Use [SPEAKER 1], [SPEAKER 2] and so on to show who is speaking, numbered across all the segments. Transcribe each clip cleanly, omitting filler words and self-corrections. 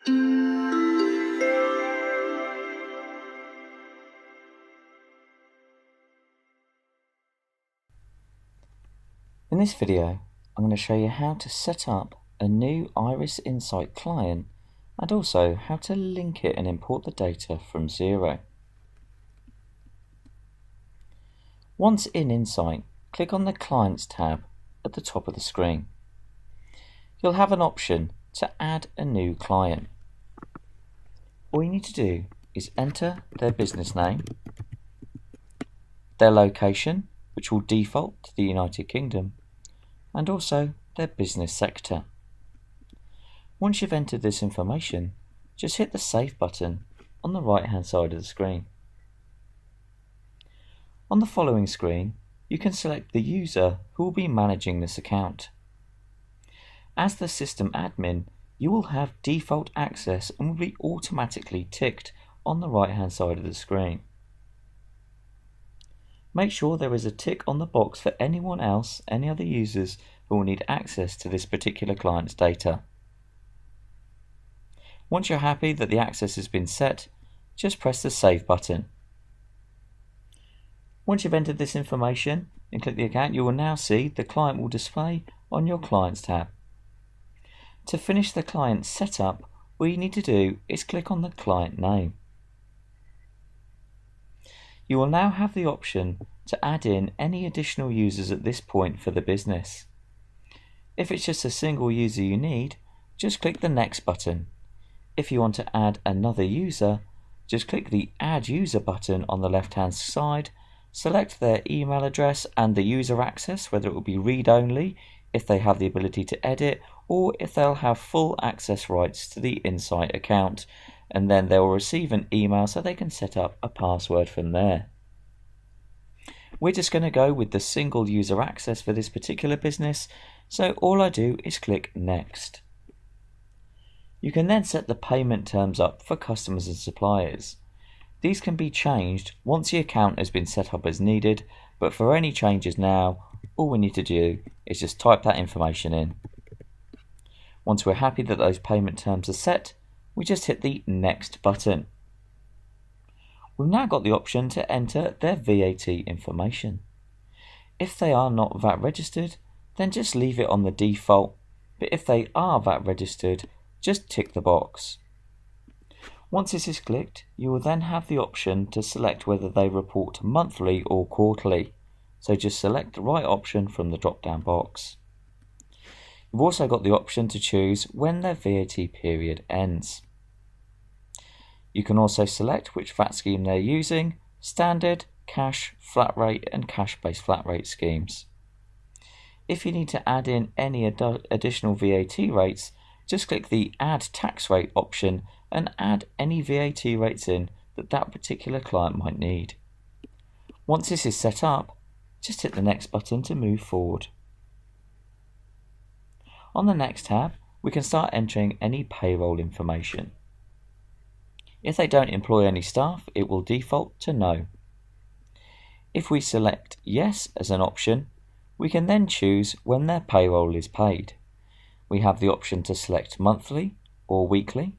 [SPEAKER 1] In this video, I'm going to show you how to set up a new Iris Insight client and also how to link it and import the data from Xero. Once in Insight, click on the Clients tab at the top of the screen. You'll have an option to add a new client. All you need to do is enter their business name, their location, which will default to the United Kingdom, and also their business sector. Once you've entered this information, just hit the Save button on the right hand side of the screen. On the following screen, you can select the user who will be managing this account. As the system admin, you will have default access and will be automatically ticked on the right hand side of the screen. Make sure there is a tick on the box for anyone else, any other users who will need access to this particular client's data. Once you're happy that the access has been set, just press the Save button. Once you've entered this information and click the account, you will now see the client will display on your Clients tab. To finish the client setup, all you need to do is click on the client name. You will now have the option to add in any additional users at this point for the business. If it's just a single user you need, just click the Next button. If you want to add another user, just click the Add User button on the left hand side, select their email address and the user access, whether it will be read-only if they have the ability to edit, or if they'll have full access rights to the Insight account, and then they will receive an email so they can set up a password from there. We're just going to go with the single user access for this particular business, so all I do is click Next. You can then set the payment terms up for customers and suppliers. These can be changed once the account has been set up as needed, but for any changes now, all we need to do is just type that information in. Once we're happy that those payment terms are set, we just hit the Next button. We've now got the option to enter their VAT information. If they are not VAT registered, then just leave it on the default, but if they are VAT registered, just tick the box. Once this is clicked, you will then have the option to select whether they report monthly or quarterly, so just select the right option from the drop-down box. You've also got the option to choose when their VAT period ends. You can also select which VAT scheme they're using, standard, cash, flat rate and cash-based flat rate schemes. If you need to add in any additional VAT rates, just click the Add Tax Rate option and add any VAT rates in that particular client might need. Once this is set up, just hit the Next button to move forward. On the Next tab, we can start entering any payroll information. If they don't employ any staff, it will default to No. If we select Yes as an option, we can then choose when their payroll is paid. We have the option to select monthly or weekly.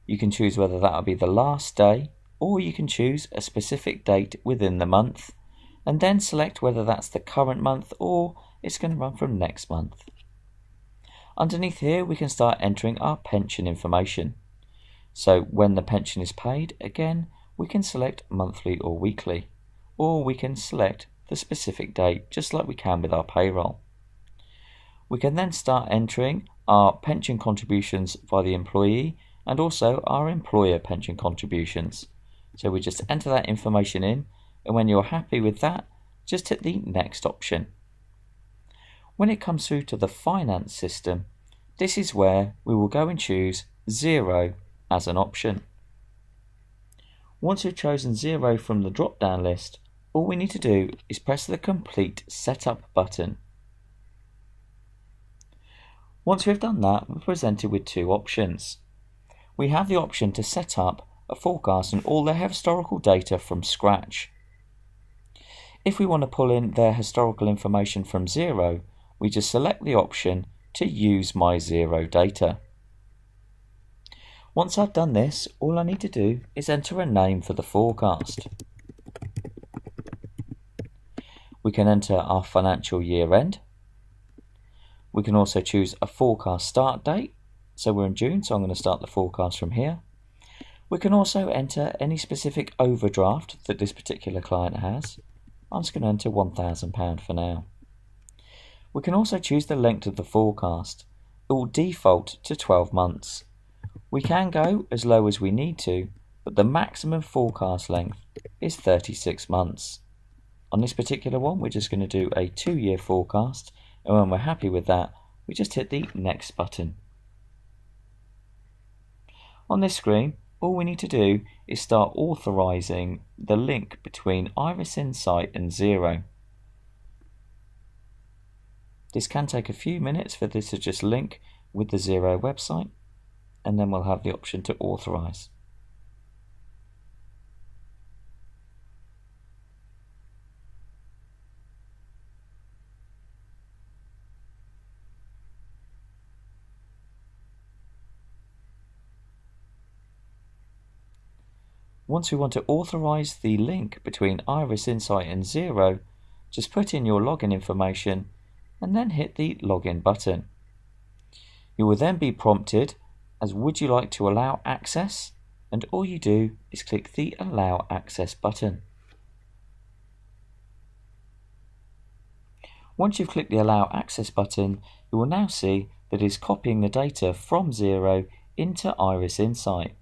[SPEAKER 1] You can choose whether that will be the last day, or you can choose a specific date within the month, and then select whether that's the current month or it's going to run from next month. Underneath here, we can start entering our pension information. So when the pension is paid, again, we can select monthly or weekly, or we can select the specific date, just like we can with our payroll. We can then start entering our pension contributions by the employee and also our employer pension contributions. So we just enter that information in, and when you're happy with that, just hit the Next option. When it comes through to the finance system, this is where we will go and choose Xero as an option. Once we've chosen Xero from the drop-down list, all we need to do is press the Complete Setup button. Once we've done that, we're presented with two options. We have the option to set up a forecast and all their historical data from scratch. If we want to pull in their historical information from Xero, we just select the option to Use My Xero Data. Once I've done this, all I need to do is enter a name for the forecast. We can enter our financial year end. We can also choose a forecast start date. So we're in June, so I'm going to start the forecast from here. We can also enter any specific overdraft that this particular client has. I'm just going to enter £1,000 for now. We can also choose the length of the forecast. It will default to 12 months. We can go as low as we need to, but the maximum forecast length is 36 months. On this particular one, we're just going to do a 2-year forecast, and when we're happy with that, we just hit the next button. On this screen, all we need to do is start authorizing the link between Iris Insight and Xero. This can take a few minutes for this to just link with the Xero website, and then we'll have the option to authorize. Once we want to authorize the link between Iris Insight and Xero, just put in your login information and then hit the login button. You will then be prompted as would you like to allow access, and all you do is click the allow access button. Once you've clicked the allow access button, you will now see that it is copying the data from Xero into Iris Insight.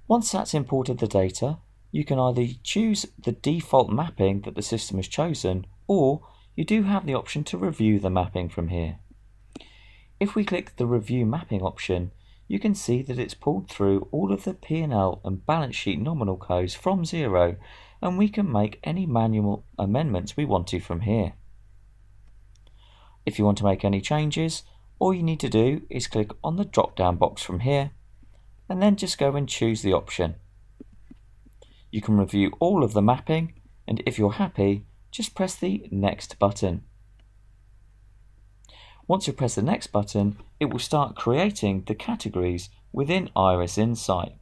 [SPEAKER 1] Once that's imported the data, you can either choose the default mapping that the system has chosen, or you do have the option to review the mapping from here. If we click the review mapping option, you can see that it's pulled through all of the P&L and balance sheet nominal codes from Xero, and we can make any manual amendments we want to from here. If you want to make any changes, all you need to do is click on the drop down box from here, and then just go and choose the option. You can review all of the mapping, and if you're happy, just press the next button. Once you press the next button, it will start creating the categories within Iris Insight.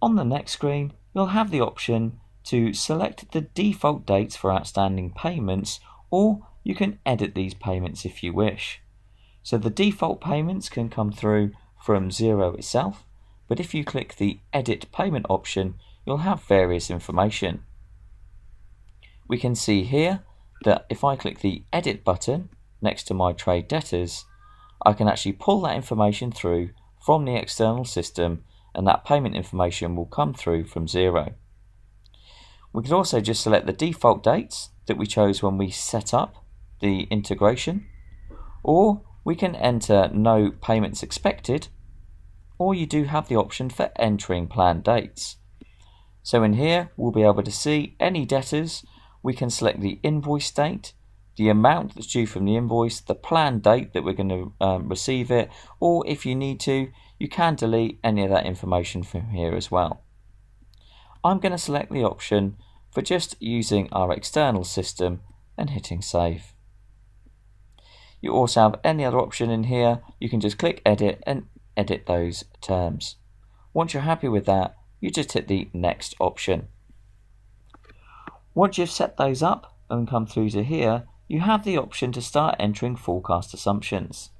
[SPEAKER 1] On the next screen, you'll have the option to select the default dates for outstanding payments, or you can edit these payments if you wish. So the default payments can come through from Xero itself, but if you click the edit payment option, you'll have various information. We can see here that if I click the edit button next to my trade debtors, I can actually pull that information through from the external system, and that payment information will come through from Xero. We could also just select the default dates that we chose when we set up the integration, or we can enter no payments expected, or you do have the option for entering planned dates. So in here, we'll be able to see any debtors. We can select the invoice date, the amount that's due from the invoice, the planned date that we're going to receive it, or if you need to, you can delete any of that information from here as well. I'm going to select the option for just using our external system and hitting save. You also have any other option in here. You can just click edit and edit those terms. Once you're happy with that, you just hit the next option. Once you've set those up and come through to here, you have the option to start entering forecast assumptions.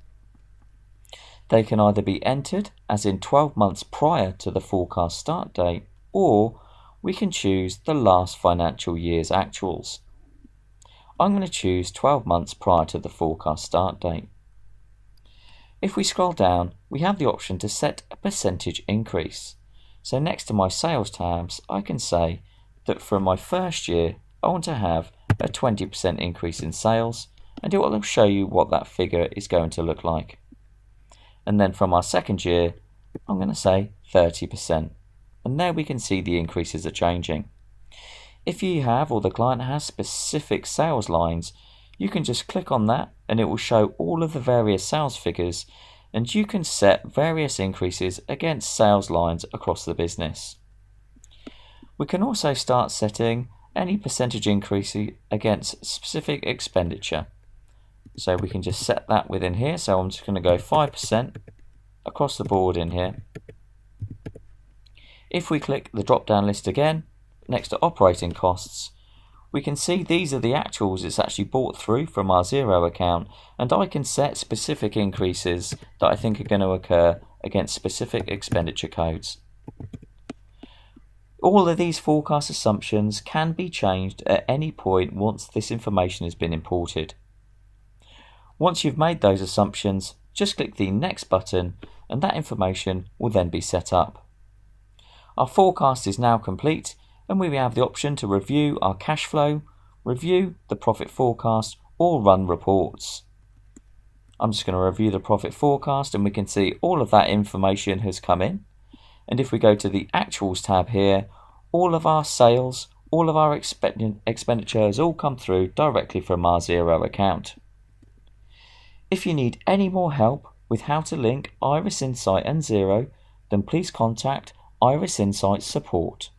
[SPEAKER 1] They can either be entered as in 12 months prior to the forecast start date, or we can choose the last financial year's actuals. I'm going to choose 12 months prior to the forecast start date. If we scroll down, we have the option to set a percentage increase. So next to my sales tabs, I can say that for my first year, I want to have a 20% increase in sales, and it will show you what that figure is going to look like. And then from our second year, I'm going to say 30%. And there we can see the increases are changing. If you have, or the client has, specific sales lines, you can just click on that and it will show all of the various sales figures, and you can set various increases against sales lines across the business. We can also start setting any percentage increase against specific expenditure. So we can just set that within here. So I'm just going to go 5% across the board in here. If we click the drop down list again, next to operating costs, we can see these are the actuals it's actually brought through from our Xero account, and I can set specific increases that I think are going to occur against specific expenditure codes. All of these forecast assumptions can be changed at any point once this information has been imported. Once you've made those assumptions, just click the Next button and that information will then be set up. Our forecast is now complete, and we have the option to review our cash flow, review the profit forecast, or run reports. I'm just going to review the profit forecast, and we can see all of that information has come in. And if we go to the Actuals tab here, all of our sales, all of our expenditures all come through directly from our Xero account. If you need any more help with how to link Iris Insight and Xero, then please contact Iris Insight support.